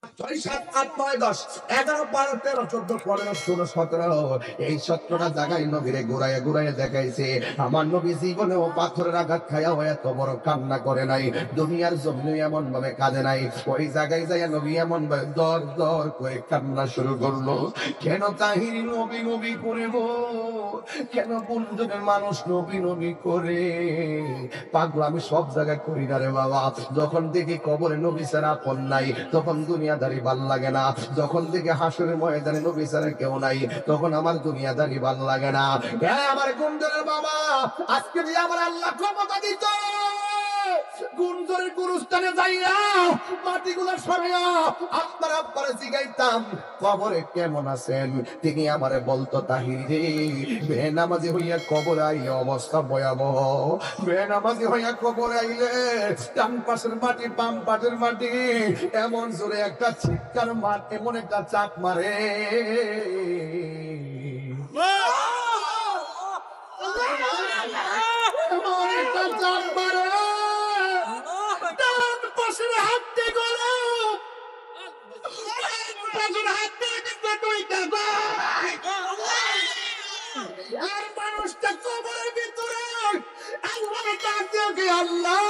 ছয়, সাত, আট, নয়, 10, 11, 12, 13, 14, 15, 16, 17 এই 17টা জায়গায় নবীরে ঘুরাইয়া ঘুরাইয়া দেখাইছে। আমার নবী জীবনেও পাথরের আঘাত খাইয়া এত বড় কান্না করে নাই, দুনিয়ার জমিনে এমন ভাবে কাঁদে নাই। ওই জায়গায় যাইয়া নবী এমন ভাবে দর দর করে কান্না শুরু করলো। কেন তাহিরি নবী নবী করে গো, কেন বন্ধুদের মানুষ নবী নবী করে? পাগল আমি সব জায়গায় করি না রে বাবা। যখন দেখি কবরে নবী ছাড়া আপন নাই, তখন দুনিয়াদারি ভাল লাগে না। যখন দেখি হাসরের ময়দানে নবী ছাড়া কেউ নাই, তখন আমার দুনিয়াদারি ভাল লাগে না। আমার গুঞ্জনের বাবা, আজকে দিয়ে আমার আল্লাহ ক্ষমতা দিত, গুঞ্জনের গুরুস্থানে যাইয়া মাটিগুলো সরাইয়া আপনার আব্বারে জিগাইতাম কবরে কেমন আছেন। তিনি আমারে বলতো, তাহির রে, বেনামাজি হইয়া কবরে আইলে অবস্থা ভয়াবহ। বেনামাজি হইয়া কবরে আইলে ডান পাশের মাটি বাম পাশের মাটি এমন জোরে একটা চিৎকার মার, এমন একটা চাপ মারে, এমন একটা চাপ মারে, ডান পাশের হাতটি গেলো, পাশের হাতটি কিন্তু দুইটা যায়। আর মানুষটা কবরের ভিতরে আল্লাহ ডাক দিয়ে, আল্লাহ